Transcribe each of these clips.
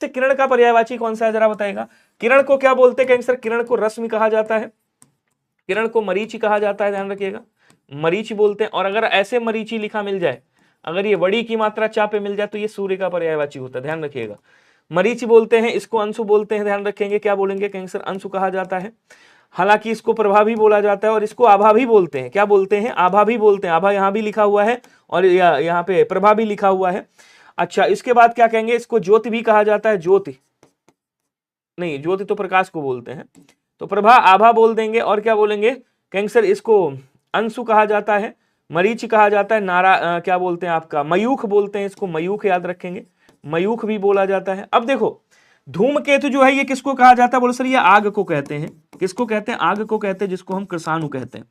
तो किरण का पर्यायवाची कौन सा है जरा बताएगा। किरण को क्या बोलते हैं सर, किरण को रश्मि कहा जाता है, किरण को मरीचि कहा जाता है, ध्यान रखिएगा, मरीचि बोलते हैं। और अगर ऐसे मरीचि लिखा मिल जाए, अगर ये वड़ी की मात्रा चा पे मिल जाए तो ये सूर्य का पर्यायवाची होता है, ध्यान रखिएगा। मरीचि बोलते हैं, इसको अंशु बोलते हैं, ध्यान रखेंगे, क्या बोलेंगे कैंसर, अंशु कहा जाता है। हालांकि इसको प्रभा भी बोला जाता है और इसको आभा भी बोलते हैं, क्या बोलते हैं, आभा भी बोलते हैं। आभा यहाँ भी लिखा हुआ है और यहाँ पे प्रभा भी लिखा हुआ है। अच्छा, इसके बाद क्या कहेंगे, इसको ज्योति भी कहा जाता है, ज्योति नहीं, ज्योति तो प्रकाश को बोलते हैं, तो प्रभा आभा बोल देंगे। और क्या बोलेंगे कैंसर, इसको अंशु कहा जाता है, मरीच कहा जाता है, क्या बोलते हैं आपका, मयूख बोलते हैं, इसको मयूख याद रखेंगे, मयूख भी बोला जाता है। अब देखो धूमकेतु जो है ये किसको कहा जाता है, बोलो सर ये आग को कहते हैं, किसको कहते हैं, आग को कहते हैं, जिसको हम कृषाणु कहते हैं,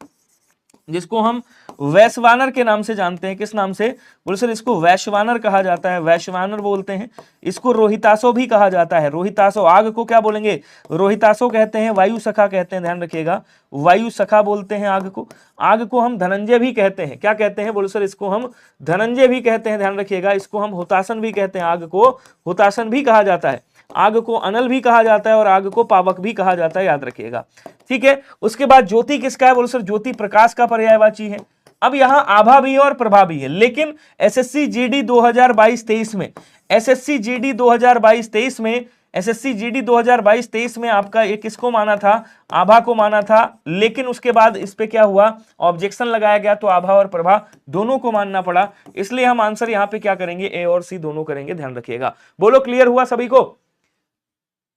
जिसको हम वैश्वानर के नाम से जानते हैं। किस नाम से, बोलो सर इसको वैश्वानर कहा जाता है, वैश्वानर बोलते हैं। इसको रोहितासो भी कहा जाता है, रोहितासो, आग को क्या बोलेंगे, रोहितासो कहते हैं, वायु सखा कहते हैं, ध्यान रखिएगा, वायु सखा बोलते हैं आग को। आग को हम धनंजय भी कहते हैं, क्या कहते हैं, बोलो सर इसको हम धनंजय भी कहते हैं, ध्यान रखिएगा। इसको हम हुतासन भी कहते हैं, आग को हुतासन भी कहा जाता है, आग को अनल भी कहा जाता है और आग को पावक भी कहा जाता है, याद रखिएगा, ठीक है। उसके बाद ज्योति किसका है, बोलो सर ज्योति प्रकाश का पर्यायवाची है। अब यहां आभा भी है और प्रभा भी है, लेकिन एसएससी जीडी 2022-23 में, एसएससी जीडी 2022-23 में, एसएससी जीडी 2022-23 में आपका ये किसको माना था, आभा को माना था। लेकिन उसके बाद इस पे क्या हुआ, ऑब्जेक्शन लगाया गया, तो आभा और प्रभा दोनों को मानना पड़ा। इसलिए हम आंसर यहां पे क्या करेंगे, ए और सी दोनों करेंगे, ध्यान रखिएगा। बोलो क्लियर हुआ सभी को।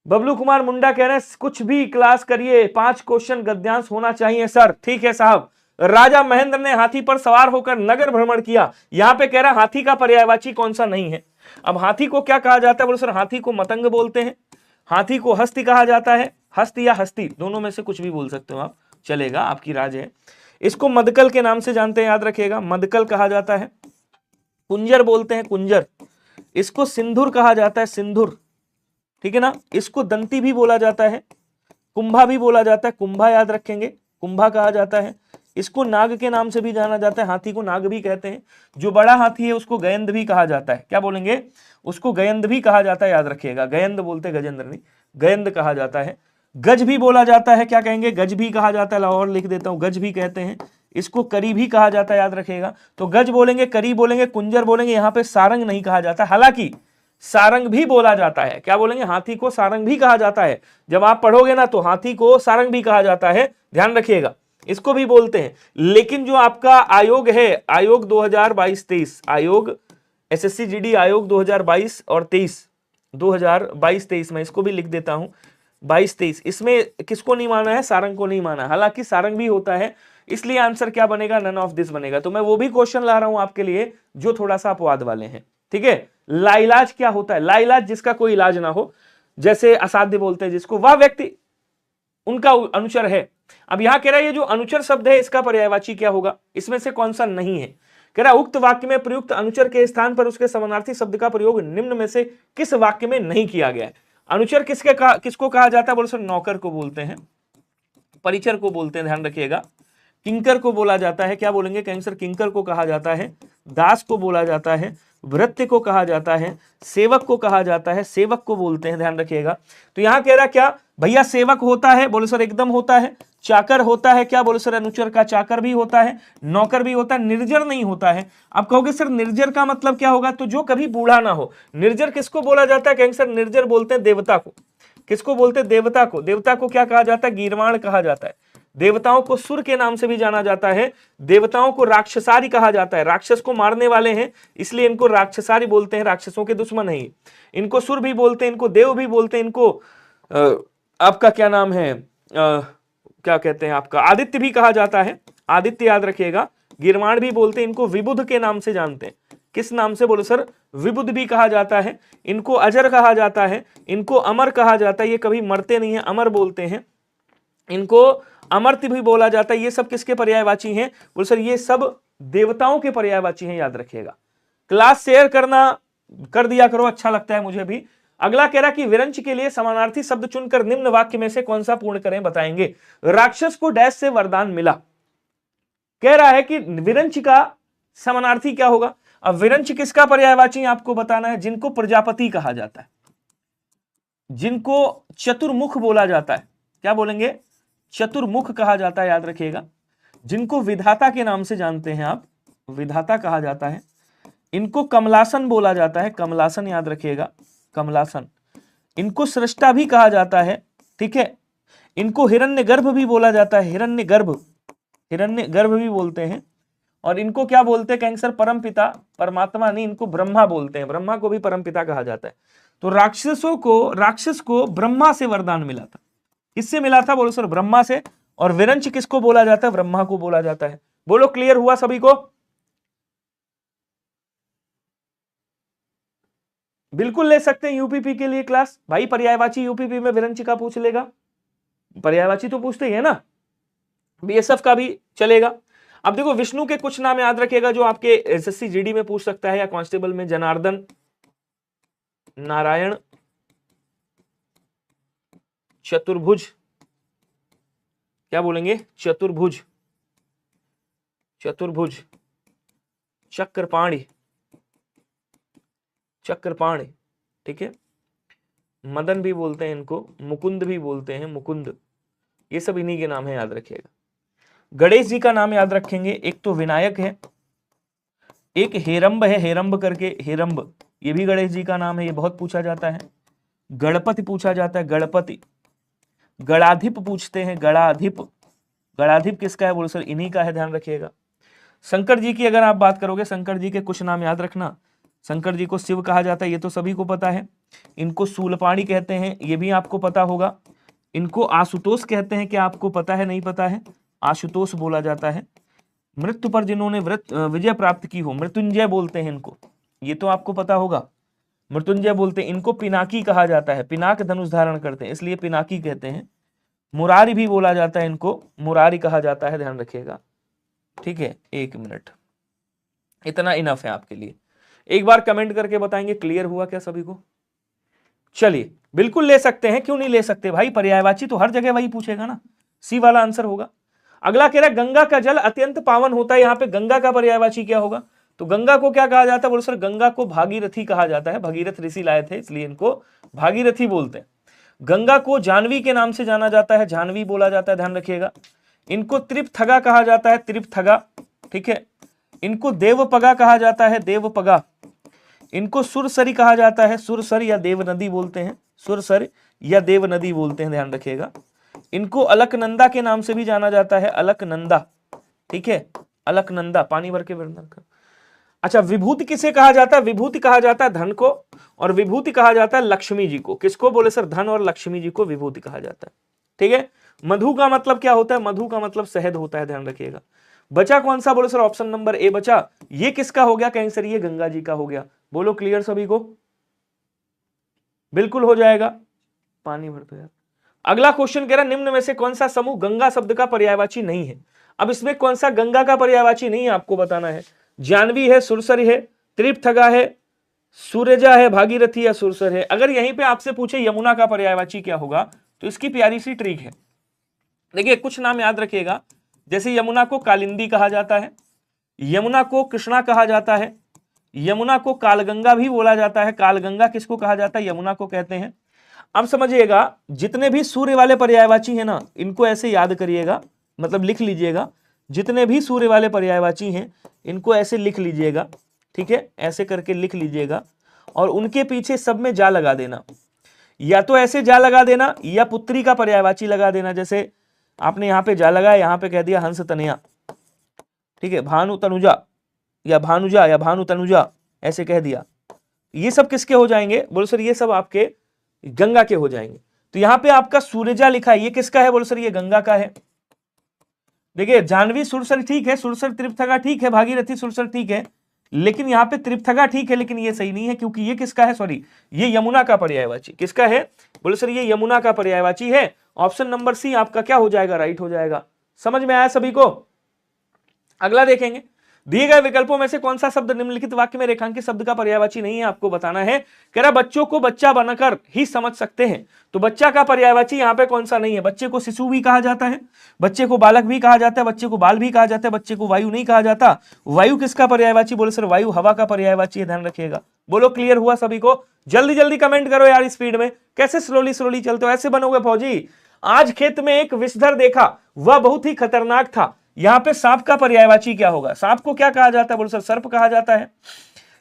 बबलू कुमार मुंडा कह रहे हैं कुछ भी क्लास करिए 5 क्वेश्चन गद्यांश होना चाहिए सर, ठीक है साहब। राजा महेंद्र ने हाथी पर सवार होकर नगर भ्रमण किया, यहां पे कह रहा है हाथी का पर्यायवाची कौन सा नहीं है। अब हाथी को क्या कहा जाता है, बोलो सर हाथी को मतंग बोलते हैं, हाथी को हस्ती कहा जाता है, हस्ती या हस्ती दोनों में से कुछ भी बोल सकते हो आप, चलेगा, आपकी राज है। इसको मदकल के नाम से जानते हैं, याद रखिएगा, मदकल कहा जाता है। कुंजर बोलते हैं, कुंजर। इसको सिंधुर कहा जाता है, सिंधुर, ठीक है ना। इसको दंती भी बोला जाता है, कुंभा भी बोला जाता है, कुंभा याद रखेंगे, कुंभा कहा जाता है। इसको नाग के नाम से भी जाना जाता है, हाथी को नाग भी कहते हैं। जो बड़ा हाथी है उसको गयंद भी कहा जाता है, क्या बोलेंगे, उसको गयंद भी कहा जाता है, याद रखिएगा, गयंद बोलते गजेंद्र नहीं, गयंद कहा जाता है। गज भी बोला जाता है, क्या कहेंगे, गज भी कहा जाता है, और लिख देता हूं, गज भी कहते हैं। इसको करी भी कहा जाता है, याद रखिएगा। तो गज बोलेंगे, करी बोलेंगे, कुंजर बोलेंगे, यहाँ पे सारंग नहीं कहा जाता, हालांकि सारंग भी बोला जाता है, क्या बोलेंगे, हाथी को सारंग भी कहा जाता है। जब आप पढ़ोगे ना तो हाथी को सारंग भी कहा जाता है, ध्यान रखिएगा, इसको भी बोलते हैं। लेकिन जो आपका आयोग है, आयोग 2022-23, आयोग एसएससी जीडी आयोग 2022 और 23, 2022-23 में, इसको भी लिख देता हूं 22-23, इसमें किसको नहीं माना है, सारंग को नहीं माना, हालांकि सारंग भी होता है। इसलिए आंसर क्या बनेगा, नन ऑफ दिस बनेगा। तो मैं वो भी क्वेश्चन ला रहा हूं आपके लिए जो थोड़ा सा अपवाद वाले हैं, ठीक है। लाइलाज क्या होता है, लाइलाज जिसका कोई इलाज ना हो, जैसे असाध्य बोलते हैं जिसको, वह व्यक्ति उनका अनुचर है। अब यहां कह रहा है ये जो अनुचर शब्द है इसका पर्यायवाची क्या होगा, इसमें से कौन सा नहीं है। कह रहा है उक्त वाक्य में प्रयुक्त अनुचर के स्थान पर उसके समानार्थी शब्द का प्रयोग निम्न में से किस वाक्य में नहीं किया गया है। अनुचर किसको कहा जाता है, बोलो सर नौकर को बोलते हैं, परिचर को बोलते हैं, ध्यान रखिएगा। किंकर को बोला जाता है, क्या बोलेंगे कैंसर, किंकर को कहा जाता है। दास को बोला जाता है, भृत्य को कहा जाता है, सेवक को कहा जाता है, सेवक को बोलते हैं, ध्यान रखिएगा। तो यहां कह रहा क्या भैया, सेवक होता है, बोले सर एकदम होता है। चाकर होता है, क्या बोले सर, अनुचर का चाकर भी होता है, नौकर भी होता है, निर्जर नहीं होता है। आप कहोगे सर निर्जर का मतलब क्या होगा, तो जो कभी बूढ़ा ना हो। निर्जर किसको बोला जाता है कैंसर, निर्जर बोलते हैं देवता को। किसको बोलते हैं, देवता को। देवता को क्या कहा जाता है, गीर्वाण कहा जाता है। देवताओं को सुर के नाम से भी जाना जाता है, देवताओं को राक्षसारी कहा जाता है, राक्षस को मारने वाले हैं इसलिए इनको राक्षसारी बोलते हैं, राक्षसों के दुश्मन है। इनको सुर भी बोलते हैं, इनको देव भी बोलते हैं, इनको आपका क्या नाम है, क्या कहते हैं आपका, आदित्य भी कहा जाता है, आदित्य याद रखिएगा। गिरवाण भी बोलते हैं, इनको विबुध के नाम से जानते हैं। किस नाम से, बोलो सर विबुध भी कहा जाता है। इनको अजर कहा जाता है, इनको अमर कहा जाता है, ये कभी मरते नहीं है, अमर बोलते हैं। इनको अमर्त्य भी बोला जाता है। ये सब किसके पर्यायवाची हैं, बोलो सर ये सब देवताओं के पर्यायवाची हैं, याद रखिएगा। क्लास शेयर करना कर दिया करो, अच्छा लगता है मुझे भी। अगला कह रहा कि विरंच के लिए समानार्थी शब्द चुनकर निम्न वाक्य में से कौन सा पूर्ण करें, बताएंगे। राक्षस को डैश से वरदान मिला, कह रहा है कि विरंच का समानार्थी क्या होगा। अब विरंच किसका पर्यायवाची आपको बताना है, जिनको प्रजापति कहा जाता है। जिनको चतुर्मुख बोला जाता है, क्या बोलेंगे, चतुर्मुख कहा जाता है, याद रखिएगा। जिनको विधाता के नाम से जानते हैं आप, विधाता कहा जाता है। इनको कमलासन बोला जाता है, कमलासन याद रखिएगा, कमलासन। इनको सृष्टा भी कहा जाता है, ठीक है। इनको हिरण्यगर्भ भी बोला जाता है, हिरण्यगर्भ, हिरण्यगर्भ भी बोलते हैं। और इनको क्या बोलते हैं कहेंगे सर, परम पिता, परमात्मा नहीं, इनको ब्रह्मा बोलते हैं, ब्रह्मा को भी परम पिता कहा जाता है। तो राक्षस को ब्रह्मा से वरदान मिला था। किससे मिला था, बोलो सर, ब्रह्मा से। और विरंच किसको बोला जाता है, ब्रह्मा को बोला जाता है। बोलो क्लियर हुआ सभी को? बिल्कुल ले सकते हैं यूपीपी के लिए क्लास। भाई पर्यायवाची यूपीपी में विरंच का पूछ लेगा, पर्यायवाची तो पूछते ही है ना, बीएसएफ का भी चलेगा। अब देखो विष्णु के कुछ नाम याद रखिएगा जो आपके एसएससी जीडी में पूछ सकता है या कांस्टेबल में। जनार्दन, नारायण, चतुर्भुज, क्या बोलेंगे, चतुर्भुज, चतुर्भुज, चक्रपाणी, चक्रपाणी, ठीक है। मदन भी बोलते हैं इनको, मुकुंद भी बोलते हैं, मुकुंद। ये सब इन्हीं के नाम है, याद रखिएगा। गणेश जी का नाम याद रखेंगे, एक तो विनायक है, एक हेरंब है, हेरंब करके, हेरंब, ये भी गणेश जी का नाम है, ये बहुत पूछा जाता है। गणपति पूछा जाता है, गणपति। गणाधिप पूछते हैं, गणाधिप, गणाधिप किसका है, बोलो सर, इन्हीं का है, ध्यान रखिएगा। शंकर जी की अगर आप बात करोगे, शंकर जी के कुछ नाम याद रखना। शंकर जी को शिव कहा जाता है, ये तो सभी को पता है। इनको शूलपाणी कहते हैं, ये भी आपको पता होगा। इनको आशुतोष कहते हैं, क्या आपको पता है, नहीं पता है, आशुतोष बोला जाता है। मृत्यु पर जिन्होंने विजय प्राप्त की हो, मृत्युंजय बोलते हैं इनको, ये तो आपको पता होगा, मृत्युंजय बोलते हैं। इनको पिनाकी कहा जाता है, पिनाक धनुष धारण करते हैं इसलिए पिनाकी कहते हैं। मुरारी भी बोला जाता है, इनको मुरारी कहा जाता है, ध्यान रखिएगा, ठीक है। 1 मिनट, इतना इनफ है आपके लिए। एक बार कमेंट करके बताएंगे क्लियर हुआ क्या सभी को? चलिए, बिल्कुल ले सकते हैं, क्यों नहीं ले सकते भाई, पर्यायवाची तो हर जगह वही पूछेगा ना, सी वाला आंसर होगा। अगला कह रहा है गंगा का जल अत्यंत पावन होता है, यहाँ पे गंगा का पर्यायवाची क्या होगा? तो गंगा को क्या कहा जाता है, बोलो सर, गंगा को भागीरथी कहा जाता है, भगीरथ ऋषि लाए थे इसलिए इनको भागीरथी बोलते हैं। गंगा को जानवी के नाम से जाना जाता है, जानवी बोला जाता है, ध्यान रखिएगा। इनको त्रिपथगा कहा जाता है, त्रिपथगा, ठीक है। इनको देवपगा कहा जाता है, देवपगा। इनको सुरसरी कहा जाता है, सुरसर या देव नदी बोलते हैं, सुरसर या देव नदी बोलते हैं, ध्यान रखिएगा। इनको अलकनंदा के नाम से भी जाना जाता है, अलकनंदा, ठीक है, अलकनंदा, पानी भर के वर्णन कर। अच्छा, विभूति किसे कहा जाता है? विभूति कहा जाता है धन को, और विभूति कहा जाता है लक्ष्मी जी को। किसको बोले सर? धन और लक्ष्मी जी को विभूति कहा जाता है, ठीक है। मधु का मतलब क्या होता है? मधु का मतलब शहद होता है, ध्यान रखिएगा। बचा कौन सा? बोलो सर ऑप्शन नंबर ए बचा। ये किसका हो गया? कहेंगे सर ये गंगा जी का हो गया। बोलो क्लियर सभी को? बिल्कुल हो जाएगा, पानी भर दो यार। अगला क्वेश्चन कह रहा निम्न में से कौन सा समूह गंगा शब्द का पर्यायवाची नहीं है? अब इसमें कौन सा गंगा का पर्यायवाची नहीं है आपको बताना है। जानवी है, सुरसर है, त्रिपथगा है, सूरजा है, भागीरथी या सुरसर है। अगर यहीं पे आपसे पूछे यमुना का पर्यायवाची क्या होगा, तो इसकी प्यारी सी ट्रिक है। देखिए कुछ नाम याद रखिएगा, जैसे यमुना को कालिंदी कहा जाता है, यमुना को कृष्णा कहा जाता है, यमुना को कालगंगा भी बोला जाता है। कालगंगा किसको कहा जाता है? यमुना को कहते हैं। अब समझिएगा, जितने भी सूर्य वाले पर्यायवाची है ना, इनको ऐसे याद करिएगा, मतलब लिख लीजिएगा। जितने भी सूर्य वाले पर्यायवाची हैं इनको ऐसे लिख लीजिएगा, ठीक है, ऐसे करके लिख लीजिएगा। और उनके पीछे सब में जा लगा देना, या तो ऐसे जा लगा देना या पुत्री का पर्यायवाची लगा देना। जैसे आपने यहाँ पे जा लगाया, यहाँ पे कह दिया हंस तनया, ठीक है, भानु तनुजा या भानुजा या भानु तनुजा ऐसे कह दिया। ये सब किसके हो जाएंगे? बोलो सर ये सब आपके गंगा के हो जाएंगे। तो यहाँ पे आपका सूरजा लिखा है, ये किसका है? बोलो सर ये गंगा का है। देखिए जानवी सुरसर ठीक है, सुरसर त्रिपथगा ठीक है, भागीरथी सुरसर ठीक है, लेकिन यहाँ पे त्रिपथगा ठीक है, लेकिन ये सही नहीं है, क्योंकि ये किसका है? सॉरी, ये यमुना का पर्यायवाची। किसका है? बोलो सर ये यमुना का पर्यायवाची है। ऑप्शन नंबर सी आपका क्या हो जाएगा? राइट हो जाएगा। समझ में आया सभी को? अगला देखेंगे, दिए गए विकल्पों में से कौन सा शब्द निम्नलिखित वाक्य में रेखांकित शब्द का पर्यायवाची नहीं है? आपको बताना है। कह रहा बच्चों को बच्चा बनकर ही समझ सकते हैं, तो बच्चा का पर्यायवाची यहाँ पे कौन सा नहीं है? बच्चे को शिशु भी कहा जाता है, बच्चे को बालक भी कहा जाता है, बच्चे को बाल भी कहा जाता है, बच्चे को वायु नहीं कहा जाता। वायु किसका पर्यायवाची? बोले सर वायु हवा का पर्यायवाची है, ध्यान रखिएगा। बोलो क्लियर हुआ सभी को? जल्दी जल्दी कमेंट करो यार स्पीड में, कैसे स्लोली स्लोली चलते हो, ऐसे बनोगे फौजी। आज खेत में एक विषधर देखा, वह बहुत ही खतरनाक था। यहां पे सांप का पर्यायवाची क्या होगा? सांप को क्या कहा जाता है? बोलो सर, सर्प कहा जाता है।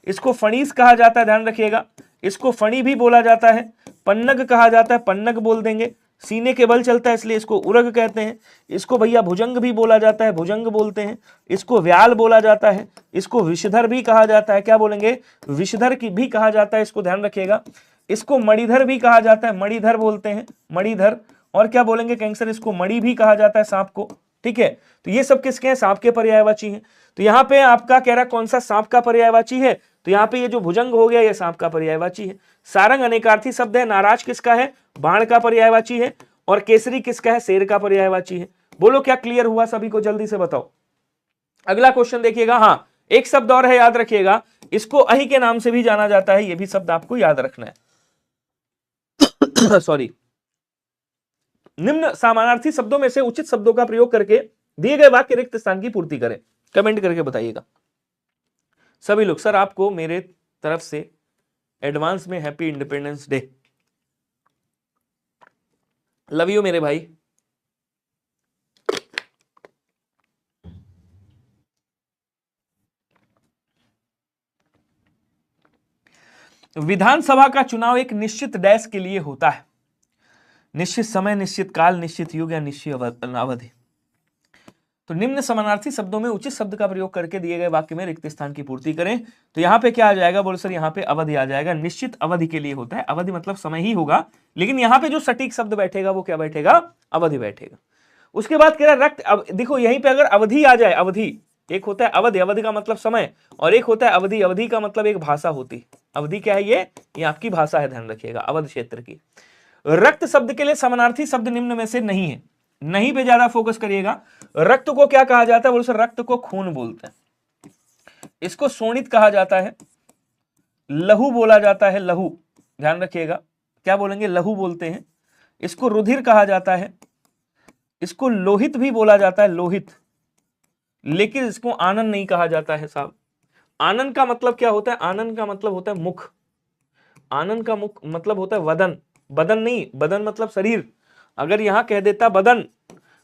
इसको फणीस कहा जाता है, ध्यान रखिएगा। इसको फणी भी बोला जाता है। पन्नग कहा जाता है, पन्नग बोल देंगे। सीने के बल चलता है इसलिए इसको उरग कहते हैं। इसको भैया भुजंग भी बोला जाता है, भुजंग बोलते हैं। इसको व्याल बोला जाता है। इसको विषधर भी कहा जाता है, क्या बोलेंगे? विषधर की भी कहा जाता है, इसको ध्यान रखिएगा। इसको मणिधर भी कहा जाता है, मणिधर बोलते हैं, मणिधर। और क्या बोलेंगे कैंसर? इसको मणि भी कहा जाता है सांप को, ठीक है। तो ये सब किसके हैं? सांप के पर्यायवाची हैं। तो यहाँ पे आपका कह रहा कौन सा सांप का पर्यायवाची है? तो यहाँ पे ये जो भुजंग हो गया ये सांप का पर्यायवाची है। सारंग अनेकार्थी शब्द है। नाराज किसका है? बाण का पर्यायवाची है। और केसरी किसका है? शेर का पर्यायवाची है। बोलो क्या क्लियर हुआ सभी को? जल्दी से बताओ। अगला क्वेश्चन देखिएगा। हाँ, एक शब्द और है, याद रखिएगा। इसको अहि के नाम से भी जाना जाता है, ये भी शब्द आपको याद रखना है। सॉरी। निम्न समानार्थी शब्दों में से उचित शब्दों का प्रयोग करके दिए गए वाक्य रिक्त स्थान की पूर्ति करें। कमेंट करके बताइएगा सभी लोग। सर आपको मेरे तरफ से एडवांस में happy independence day. Love you मेरे भाई। विधानसभा का चुनाव एक निश्चित डैश के लिए होता है। निश्चित समय, निश्चित काल, निश्चित युग या निश्चित अवधि। तो निम्न समानार्थी शब्दों में उचित शब्द का प्रयोग करके दिए गए वाक्य में रिक्त स्थान की पूर्ति करें। तो यहाँ पे क्या आ जाएगा? बोलो सर यहाँ पे अवधि आ जाएगा। निश्चित अवधि के लिए होता है, अवधि मतलब समय ही होगा, लेकिन यहाँ पे जो सटीक शब्द बैठेगा वो क्या बैठेगा? अवधि बैठेगा। उसके बाद कह रहा रक्त। अब देखो यहीं पे अगर अवधि आ जाए, अवधि एक होता है अवधि, अवधि का मतलब समय, और एक होता है अवधि, अवधि का मतलब एक भाषा होती। अवधि क्या है? ये आपकी भाषा है, ध्यान रखिएगा, अवध क्षेत्र की। रक्त शब्द के लिए समानार्थी शब्द निम्न में से नहीं है। नहीं पे ज्यादा फोकस करिएगा। रक्त को क्या कहा जाता है? बोलो सर रक्त को खून बोलते हैं। इसको शोणित कहा जाता है, लहू बोला जाता है, लहू, ध्यान रखिएगा। क्या बोलेंगे? लहू बोलते हैं। इसको रुधिर कहा जाता है। इसको लोहित भी बोला जाता है, लोहित। लेकिन इसको आनन नहीं कहा जाता है साहब। आनन का मतलब क्या होता है? आनन का मतलब होता है मुख। आनन का मुख मतलब होता है वदन। बदन नहीं, बदन मतलब शरीर। अगर यहां कह देता बदन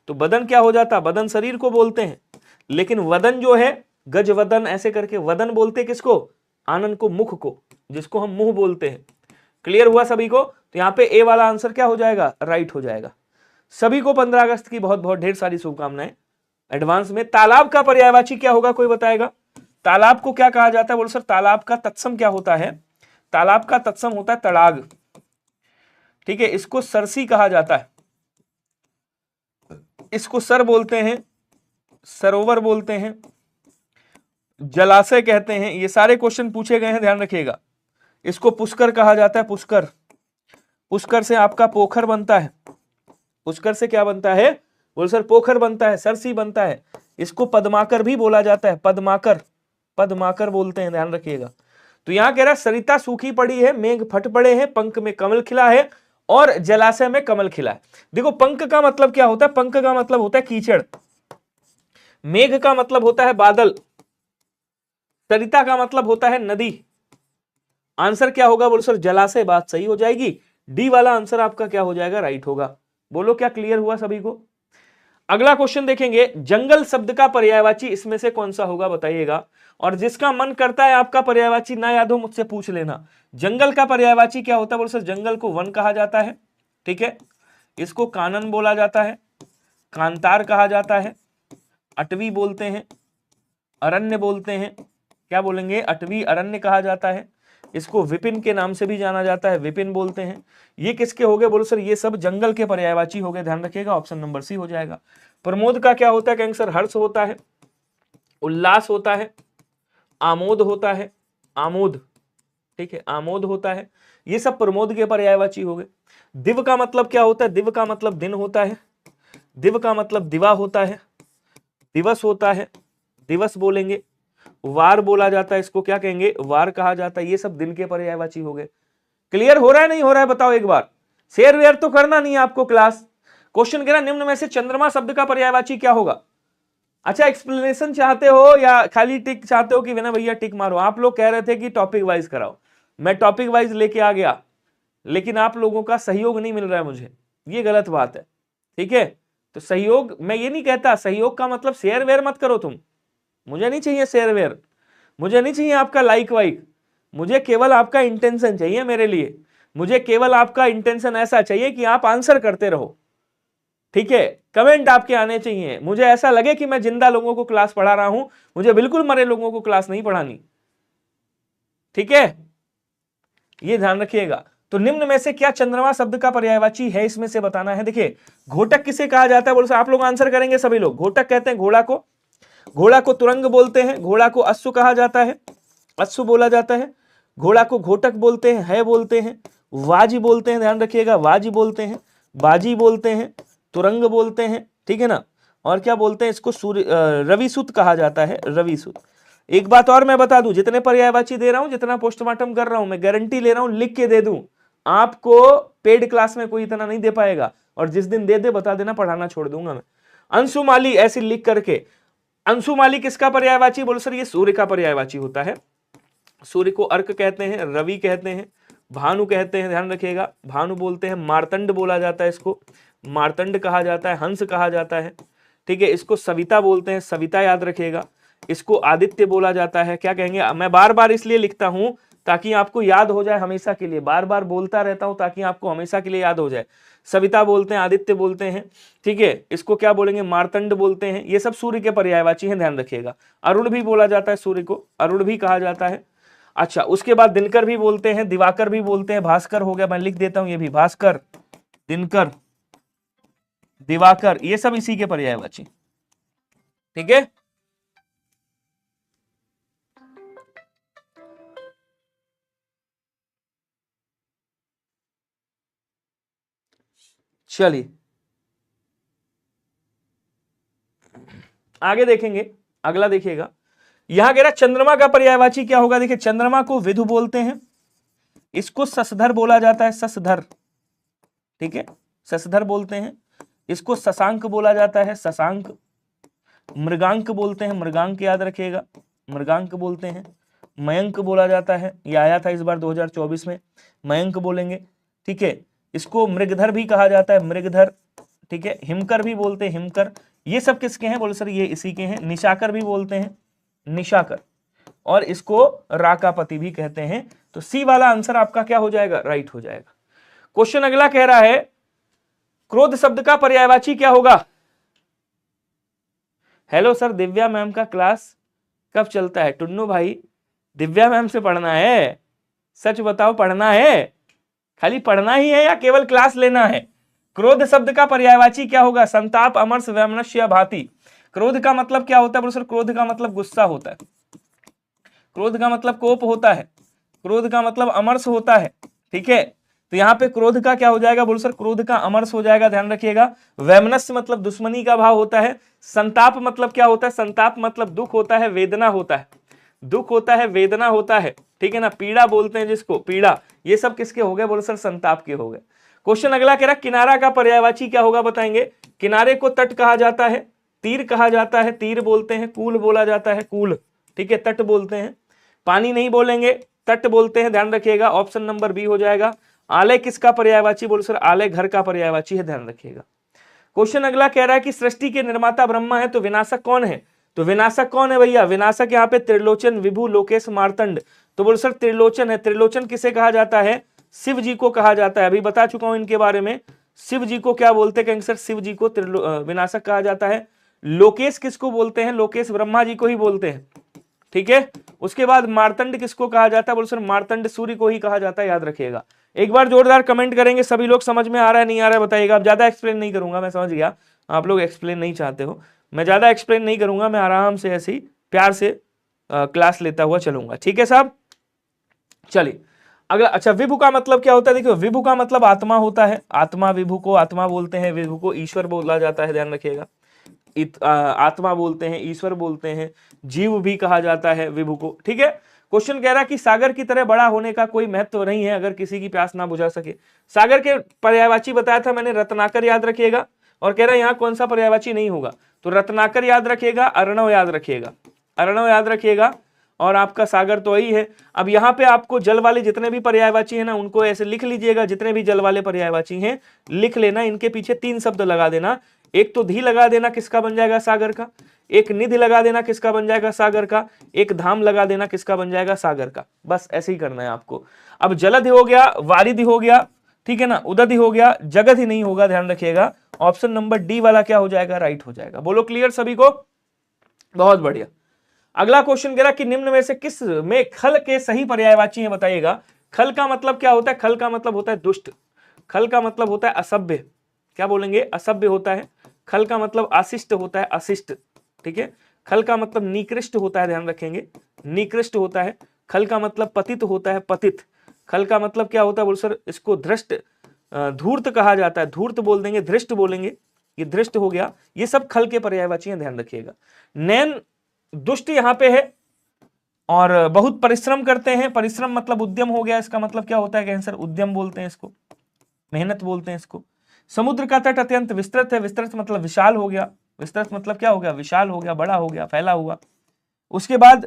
तो बदन क्या हो जाता? बदन शरीर को बोलते हैं, लेकिन वदन जो है गज वदन ऐसे करके वदन बोलते किसको? आनन को, मुख को, जिसको हम मुंह बोलते हैं। क्लियर हुआ सभी को? तो यहाँ पे ए वाला आंसर क्या हो जाएगा? राइट हो जाएगा। सभी को 15 अगस्त की बहुत बहुत ढेर सारी शुभकामनाएं एडवांस में। तालाब का पर्यायवाची क्या होगा? कोई बताएगा? तालाब को क्या कहा जाता है? बोलो सर तालाब का तत्सम क्या होता है? तालाब का तत्सम होता है तड़ाग, ठीक है। इसको सरसी कहा जाता है, इसको सर बोलते हैं, सरोवर बोलते हैं, जलाशय कहते हैं। ये सारे क्वेश्चन पूछे गए हैं, ध्यान रखिएगा। इसको पुष्कर कहा जाता है, पुष्कर। पुष्कर से आपका पोखर बनता है। पुष्कर से क्या बनता है? बोल सर पोखर बनता है, सरसी बनता है। इसको पद्माकर भी बोला जाता है, पद्माकर, पद्माकर बोलते हैं, ध्यान रखिएगा। तो यहां कह रहा है सरिता सूखी पड़ी है, मेघ फट पड़े हैं, पंख में कमल खिला है और जलाशय में कमल खिला है। देखो पंख का मतलब क्या होता है? पंख का मतलब होता है कीचड़। मेघ का मतलब होता है बादल। सरिता का मतलब होता है नदी। आंसर क्या होगा? बोलो सर जलाशय। बात सही हो जाएगी। डी वाला आंसर आपका क्या हो जाएगा? राइट होगा। बोलो क्या क्लियर हुआ सभी को? अगला क्वेश्चन देखेंगे। जंगल शब्द का पर्यायवाची इसमें से कौन सा होगा? बताइएगा। और जिसका मन करता है आपका पर्यायवाची ना याद हो मुझसे पूछ लेना। जंगल का पर्यायवाची क्या होता है? बोलो सर जंगल को वन कहा जाता है, ठीक है। इसको कानन बोला जाता है, कांतार कहा जाता है, अटवी बोलते हैं, अरण्य बोलते हैं। क्या बोलेंगे? अटवी, अरण्य कहा जाता है। इसको विपिन के नाम से भी जाना जाता है, विपिन बोलते हैं। ये किसके हो गए? बोलो सर ये सब जंगल के पर्यायवाची हो गए, ध्यान रखिएगा। ऑप्शन नंबर सी हो जाएगा। प्रमोद का क्या होता है? कहेंगे सर हर्ष होता है, उल्लास होता है, आमोद होता है, आमोद, ठीक है, आमोद होता है। ये सब प्रमोद के पर्यायवाची हो गए। दिव का मतलब क्या होता है? दिव का मतलब दिन होता है। दिव का मतलब दिवा होता है, दिवस होता है, दिवस बोलेंगे। वार बोला जाता है, इसको क्या कहेंगे? वार कहा जाता है। ये सब दिन के पर्यायवाची हो गए। क्लियर हो रहा है नहीं हो रहा है? बताओ एक बार। शेयर वेयर तो करना नहीं है आपको क्लास। क्वेश्चन कह रहा निम्न में से चंद्रमा शब्द का पर्यायवाची क्या होगा? अच्छा एक्सप्लेनेशन चाहते हो या खाली टिक चाहते हो कि विनय भैया टिक मारो? आप लोग कह रहे थे कि टॉपिक वाइज कराओ, मैं टॉपिक वाइज लेके आ गया। लेकिन आप लोगों का सहयोग नहीं मिल रहा है मुझे, ये गलत बात है। ठीक है, तो सहयोग, मैं ये नहीं कहता, सहयोग का मतलब शेयर वेयर मत करो तुम, मुझे नहीं चाहिए शेयर वेयर, मुझे नहीं चाहिए आपका लाइक वाइक, मुझे केवल आपका इंटेंशन चाहिए मेरे लिए, मुझे केवल आपका इंटेंशन ऐसा चाहिए कि आप आंसर करते रहो। ठीक है, कमेंट आपके आने चाहिए, मुझे ऐसा लगे कि मैं जिंदा लोगों को क्लास पढ़ा रहा हूं, मुझे बिल्कुल मरे लोगों को क्लास नहीं पढ़ानी। ठीक है, ये ध्यान रखिएगा। तो निम्न में से क्या चंद्रमा शब्द का पर्यायवाची है, इसमें से बताना है। देखिए, घोटक किसे कहा जाता है, बोलो आप लोग आंसर करेंगे सभी लोग। घोटक कहते हैं घोड़ा को, घोड़ा को तुरंग बोलते हैं, घोड़ा को अश्व कहा जाता है, अश्व बोला जाता है, घोड़ा को घोटक बोलते हैं, है बोलते हैं, वाजी बोलते हैं, ध्यान रखिएगा, वाजी बोलते हैं, बाजी बोलते हैं, तुरंग बोलते हैं। ठीक है ना, और क्या बोलते हैं इसको, सूर्य रविसुत कहा जाता है, रविसुत। एक बात और मैं बता दूं, जितने पर्यायवाची दे रहा हूं, जितना पोस्टमार्टम कर रहा हूं, मैं गारंटी ले रहा हूं, लिख के दे दूं, आपको पेड क्लास में कोई इतना नहीं दे पाएगा, और जिस दिन दे दे बता देना, पढ़ाना छोड़ दूंगा मैं। अंशुमाली ऐसी लिख करके, अंशुमाली किसका पर्यायवाची, बोलो सर ये सूर्य का पर्यायवाची होता है। सूर्य को अर्क कहते हैं, रवि कहते हैं, भानु कहते हैं, ध्यान रखिएगा, भानु बोलते हैं, मार्तंड बोला जाता है, इसको मार्तंड कहा जाता है, हंस कहा जाता है। ठीक है, इसको सविता बोलते हैं, सविता याद रखिएगा, इसको आदित्य बोला जाता है। क्या कहेंगे, मैं बार बार इसलिए लिखता हूं ताकि आपको याद हो जाए हमेशा के लिए, बार बार बोलता रहता हूं ताकि आपको हमेशा के लिए याद हो जाए। सविता बोलते हैं, आदित्य बोलते हैं। ठीक है, इसको क्या बोलेंगे, मार्तंड बोलते हैं। ये सब सूर्य के पर्यायवाची हैं, ध्यान रखिएगा। अरुण भी बोला जाता है, सूर्य को अरुण भी कहा जाता है। अच्छा, उसके बाद दिनकर भी बोलते हैं, दिवाकर भी बोलते हैं, भास्कर हो गया, मैं लिख देता हूं ये भी, भास्कर, दिनकर, दिवाकर, ये सब इसी के पर्यायवाची। ठीक है, चलिए आगे देखेंगे, अगला देखिएगा। यहां कह रहा चंद्रमा का पर्यायवाची क्या होगा। देखिए, चंद्रमा को विधु बोलते हैं, इसको शशधर बोला जाता है, शशधर। ठीक है, शशधर बोलते हैं, इसको शशांक बोला जाता है, शशांक। मृगांक बोलते हैं, मृगांक याद रखिएगा, मृगांक बोलते हैं। मयंक बोला जाता है, ये आया था इस बार 2024 में, मयंक बोलेंगे। ठीक है, इसको मृगधर भी कहा जाता है, मृगधर। ठीक है, हिमकर भी बोलते हैं, हिमकर। ये सब किसके हैं, बोले सर ये इसी के हैं। निशाकर भी बोलते हैं, निशाकर, और इसको राकापति भी कहते हैं। तो सी वाला आंसर आपका क्या हो जाएगा, राइट हो जाएगा। क्वेश्चन अगला कह रहा है क्रोध शब्द का पर्यायवाची क्या होगा। हेलो सर, दिव्या मैम का क्लास कब चलता है। टुन्नू भाई, दिव्या मैम से पढ़ना है, सच बताओ, पढ़ना है, खाली पढ़ना ही है या केवल क्लास लेना है। क्रोध शब्द का पर्यायवाची क्या होगा, संताप, अमर्ष, वैमनस्य, भांति। क्रोध का मतलब क्या होता है, बोलो सर क्रोध का मतलब गुस्सा होता है, क्रोध का मतलब कोप होता है, क्रोध का मतलब अमर्ष होता है। ठीक है, तो यहाँ पे क्रोध का क्या हो जाएगा, बोलो सर क्रोध का अमर्ष हो जाएगा, ध्यान रखिएगा। वैमनस्य मतलब दुश्मनी का भाव होता है। संताप मतलब क्या होता है, संताप मतलब दुख होता है, वेदना होता है, दुख होता है, वेदना होता है। ठीक है ना, पीड़ा बोलते हैं जिसको, पीड़ा। ये सब किसके हो गए, बोलो सर संताप के हो गए। क्वेश्चन अगला कह रहा किनारा का पर्यायवाची क्या होगा, बताएंगे। किनारे को तट कहा जाता है, तीर कहा जाता है, तीर बोलते हैं, कूल बोला जाता है, कूल। ठीक है, तट बोलते हैं। पानी नहीं बोलेंगे, तट बोलते हैं, ध्यान रखिएगा, ऑप्शन नंबर बी हो जाएगा। आलय किसका पर्यायवाची, बोलो सर आलय घर का पर्यायवाची है, ध्यान रखिएगा। क्वेश्चन अगला कह रहा है कि सृष्टि के निर्माता ब्रह्मा है, तो विनाशक कौन है। तो विनाशक कौन है भैया, विनाशक यहाँ पे त्रिलोचन, विभु, लोकेश, मार्तंड। तो बोलो सर त्रिलोचन है। त्रिलोचन किसे कहा जाता है, शिव जी को कहा जाता है, अभी बता चुका हूं इनके बारे में। शिव जी को क्या बोलते हैं सर, शिव जी को विनाशक कहा जाता है। लोकेश किसको बोलते हैं, लोकेश ब्रह्मा जी को ही बोलते हैं। ठीक है, उसके बाद मार्तंड किसको कहा जाता है, बोलो सर मार्तंड सूर्य को ही कहा जाता है, याद रखिएगा। एक बार जोरदार कमेंट करेंगे सभी लोग, समझ में आ रहा है नहीं आ रहा है बताइएगा। अब ज्यादा एक्सप्लेन नहीं करूंगा, मैं समझ गया आप लोग एक्सप्लेन नहीं चाहते हो, मैं ज्यादा एक्सप्लेन नहीं करूंगा, मैं आराम से ऐसे ही प्यार से क्लास लेता हुआ चलूंगा। ठीक है साहब, चलिए अगला। अच्छा, विभु का मतलब क्या होता है, देखिए विभु का मतलब आत्मा होता है, आत्मा, विभु को आत्मा बोलते हैं, विभु को ईश्वर बोला जाता है, ध्यान रखिएगा। आत्मा बोलते हैं, ईश्वर बोलते हैं, जीव भी कहा जाता है विभु को। ठीक है, क्वेश्चन कह रहा है कि सागर की तरह बड़ा होने का कोई महत्व नहीं है अगर किसी की प्यास ना बुझा सके। सागर के पर्यायवाची बताया था मैंने, रत्नाकर याद रखिएगा। और कह रहा है यहाँ कौन सा पर्यायवाची नहीं होगा, तो रत्नाकर याद रखिएगा, अर्णव याद रखिएगा, अर्णव याद रखिएगा, और आपका सागर तो वही है। अब यहाँ पे आपको जल वाले जितने भी पर्यायवाची है ना उनको ऐसे लिख लीजिएगा, जितने भी जल वाले पर्यायवाची हैं लिख लेना, इनके पीछे 3 शब्द लगा देना। एक तो धी लगा देना, किसका बन जाएगा सागर का। एक निधि लगा देना, किसका बन जाएगा सागर का। एक धाम लगा देना, किसका बन जाएगा सागर का। बस ऐसे ही करना है आपको। अब जलधि हो गया, वारिधि हो गया, ठीक है ना, उदधि हो गया, जगत ही नहीं होगा, ध्यान रखिएगा। ऑप्शन नंबर डी वाला क्या हो जाएगा, राइट हो जाएगा। बोलो क्लियर सभी को, बहुत बढ़िया। अगला क्वेश्चन कह रहा कि निम्न में से किस में खल के सही पर्यायवाची हैं बताइएगा। खल का मतलब क्या होता है, खल का मतलब होता है दुष्ट, खल का मतलब होता है असभ्य, क्या बोलेंगे, असभ्य होता है। खल का मतलब अशिष्ट होता है, अशिष्ट, ठीक है। खल का मतलब निकृष्ट होता है, ध्यान रखेंगे, निकृष्ट होता है। खल का मतलब पतित होता है, पतित। खल का मतलब क्या होता है बोल सर, इसको धृष्ट, धूर्त कहा जाता है, धूर्त बोल देंगे, धृष्ट बोलेंगे, ये धृष्ट हो गया। ये सब खल के पर्यायवाची हैं, ध्यान रखिएगा। नैन दुष्ट यहां पे है और बहुत परिश्रम करते हैं, परिश्रम मतलब उद्यम हो गया, इसका मतलब क्या होता है आंसर, उद्यम बोलते हैं इसको, मेहनत बोलते हैं इसको। समुद्र का तट अत्यंत विस्तृत है, विस्तृत मतलब विशाल हो गया, विस्तृत मतलब क्या हो गया, विशाल हो गया, बड़ा हो गया, फैला हुआ। उसके बाद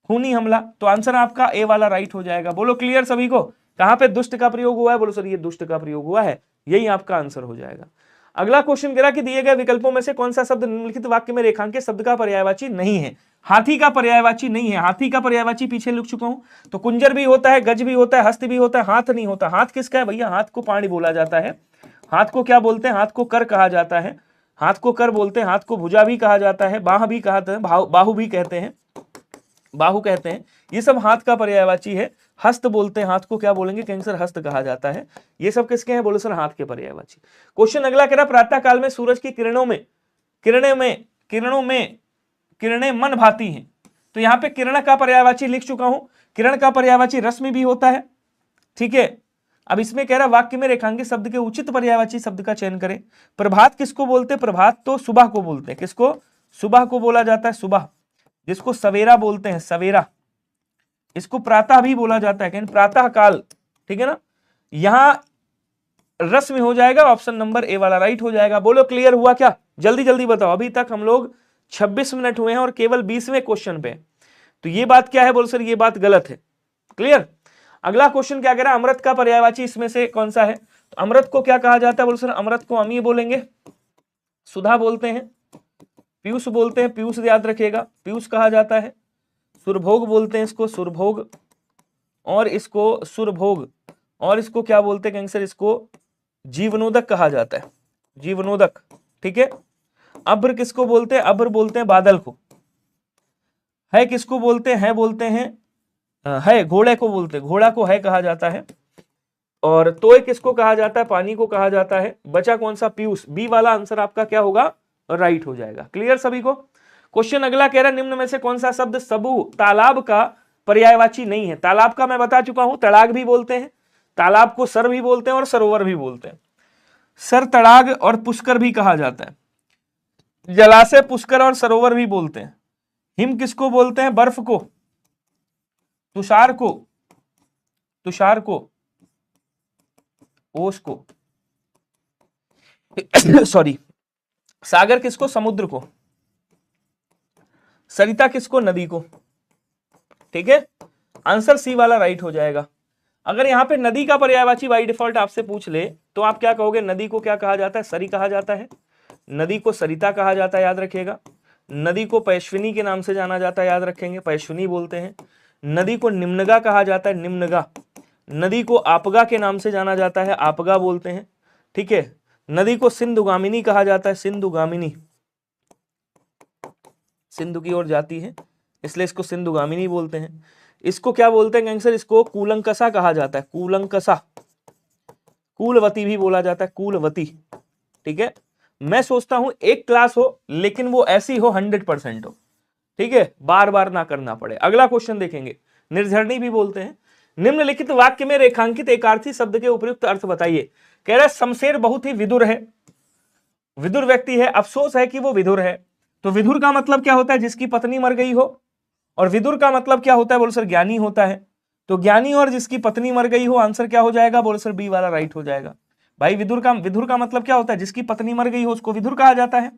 खूनी हमला, तो आंसर आपका ए वाला राइट हो जाएगा। बोलो क्लियर सभी को, कहां पे दुष्ट का प्रयोग हुआ है, बोलो सर ये दुष्ट का प्रयोग हुआ है, यही आपका आंसर हो जाएगा। अगला क्वेश्चन कह रहा कि दिए गए विकल्पों में से कौन सा शब्द निम्नलिखित वाक्य में रेखांकित शब्द का पर्यायवाची नहीं है। हाथी का पर्यायवाची नहीं है, हाथी का पर्यायवाची पीछे लिख चुका हूं। तो कुंजर भी होता है, गज भी होता है, हस्त भी होता है, हाथ नहीं होता। हाथ किसका है भैया, हाथ को पाणी बोला जाता है। हाथ को क्या बोलते हैं, हाथ को कर कहा जाता है, हाथ को कर बोलते हैं। हाथ को भुजा भी कहा जाता है, बाह भी कहते हैं, बाहु भी कहते हैं, बाहु कहते हैं। ये सब हाथ का पर्यायवाची है। हस्त बोलते हैं, हाथ को क्या बोलेंगे, कैंसर हस्त कहा जाता है। ये सब किसके हैं, बोलो सर हाथ के पर्यायवाची। क्वेश्चन अगला कह रहा प्रातः काल में सूरज की किरणें मन भाती हैं। तो यहाँ पे किरण का पर्यायवाची लिख चुका हूं। किरण का पर्यायवाची रश्मि भी होता है, ठीक है। अब इसमें कह रहा वाक्य में रेखांकित शब्द के उचित पर्यायवाची शब्द का चयन करें। प्रभात किसको बोलते हैं, प्रभात तो सुबह को बोलते हैं, किसको, सुबह को बोला जाता है, सुबह, जिसको सवेरा बोलते हैं, सवेरा। इसको प्रातः भी बोला जाता है, प्रातः काल, ठीक है ना। यहां रस में हो जाएगा, ऑप्शन नंबर ए वाला राइट हो जाएगा। बोलो क्लियर हुआ क्या, जल्दी जल्दी बताओ। अभी तक हम लोग 26 मिनट हुए हैं और केवल 20वें क्वेश्चन पे, तो ये बात क्या है, बोलो सर ये बात गलत है। क्लियर। अगला क्वेश्चन क्या कह रहा है, अमृत का पर्यायवाची इसमें से कौन सा है। तो अमृत को क्या कहा जाता है, बोलो सर अमृत को अमीय बोलेंगे, सुधा बोलते हैं, पीयूष बोलते हैं, पीयूष याद रखिएगा, पीयूष कहा जाता है। सुरभोग बोलते हैं इसको, सुरभोग, और इसको सुरभोग, और इसको क्या बोलते हैं कैंसर, इसको जीवनोदक कहा जाता है, जीवनोदक, ठीक है। अभ्र किसको बोलते हैं, अभ्र बोलते हैं बादल को। है किसको बोलते हैं, बोलते हैं है घोड़े को बोलते हैं, घोड़ा को है कहा जाता है। और तोय किसको कहा जाता है, पानी को कहा जाता है। बचा कौन सा, पीयूष। बी वाला आंसर आपका क्या होगा, राइट हो जाएगा। क्लियर सभी को। क्वेश्चन अगला कह रहा है निम्न में से कौन सा शब्द सबू तालाब का पर्यायवाची नहीं है। तालाब का मैं बता चुका हूं, तड़ाग भी बोलते हैं, तालाब को सर भी बोलते हैं और सरोवर भी बोलते हैं। सर तड़ाग और पुष्कर भी कहा जाता है, जलाशय पुष्कर और सरोवर भी बोलते हैं। हिम किसको बोलते हैं, बर्फ को, तुषार को, तुषार को, ओस को सॉरी। सागर किसको, समुद्र को। सरिता किसको, नदी को, ठीक है। आंसर सी वाला राइट हो जाएगा। अगर यहां पे नदी का पर्यायवाची बाई डिफॉल्ट आपसे पूछ ले तो आप क्या कहोगे, नदी को क्या कहा जाता है, सरी कहा जाता है। नदी को सरिता कहा जाता है, याद रखिएगा। नदी को पैश्विनी के नाम से जाना जाता है, याद रखेंगे, पैश्विनी बोलते हैं। नदी को निम्नगा कहा जाता है, निम्नगा। नदी को आपगा के नाम से जाना जाता है, आपगा बोलते हैं, ठीक है। नदी को सिंधुगामिनी कहा जाता है, सिंधुगामिनी, सिंधु की ओर जाती है इसलिए इसको सिंधुगामिनी बोलते हैं। इसको क्या बोलते हैं गैंगस्टर, इसको कूलंकसा कहा जाता है, कूलंकसा। कूलवती भी बोला जाता है, कूलवती, ठीक है। मैं सोचता हूं एक क्लास हो लेकिन वो ऐसी हो 100% हो, ठीक है, बार बार ना करना पड़े। अगला क्वेश्चन देखेंगे, निर्झरणी भी बोलते हैं। निम्नलिखित वाक्य में रेखांकित एकार्थी शब्द के उपयुक्त अर्थ बताइए। कह रहा है शमशेर बहुत ही विदुर है, विदुर व्यक्ति है, अफसोस है कि वो विदुर है। तो विदुर का मतलब क्या होता है, जिसकी पत्नी मर गई हो। और विदुर का मतलब क्या होता है, बोलो सर ज्ञानी होता है। तो ज्ञानी और जिसकी पत्नी मर गई हो, आंसर क्या हो जाएगा, बोलो सर बी वाला राइट हो जाएगा। भाई विदुर का मतलब क्या होता है? जिसकी पत्नी मर गई हो उसको विदुर कहा जाता है।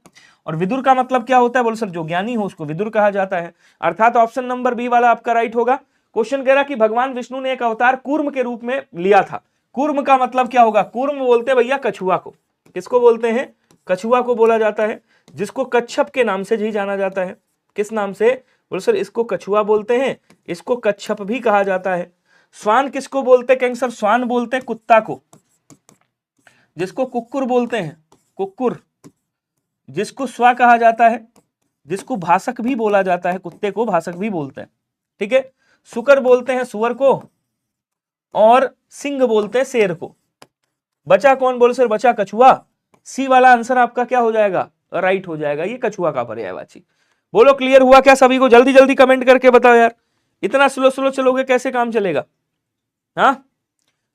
और विदुर का मतलब क्या होता है? बोलो सर जो ज्ञानी हो उसको विदुर कहा जाता है। अर्थात ऑप्शन नंबर बी वाला आपका राइट होगा। क्वेश्चन कह रहा कि भगवान विष्णु ने एक अवतार कूर्म के रूप में लिया था। कूर्म का मतलब क्या होगा? कूर्म बोलते हैं भैया कछुआ को। किसको बोलते हैं? कछुआ को बोला जाता है, जिसको कच्छप के नाम से ही जाना जाता है। किस नाम से? बोलो सर इसको कछुआ बोलते हैं, इसको कच्छप भी कहा जाता है। स्वान किसको बोलते हैं? कहेंगे सर स्वान बोलते हैं कुत्ता को, जिसको कुक्कुर बोलते हैं, कुक्कुर। जिसको स्वा कहा जाता है, जिसको भाषक भी बोला जाता है, कुत्ते को भाषक भी बोलते हैं। ठीक है। सुकर बोलते हैं सुअर को, और सिंह बोलते हैं शेर को। बचा कौन? बोलो सर बचा कछुआ। सी वाला आंसर आपका क्या हो जाएगा? राइट हो जाएगा, ये कछुआ का पर्यायवाची। बोलो क्लियर हुआ क्या सभी को? जल्दी जल्दी कमेंट करके बताओ यार, इतना स्लो स्लो चलोगे कैसे काम चलेगा? हाँ,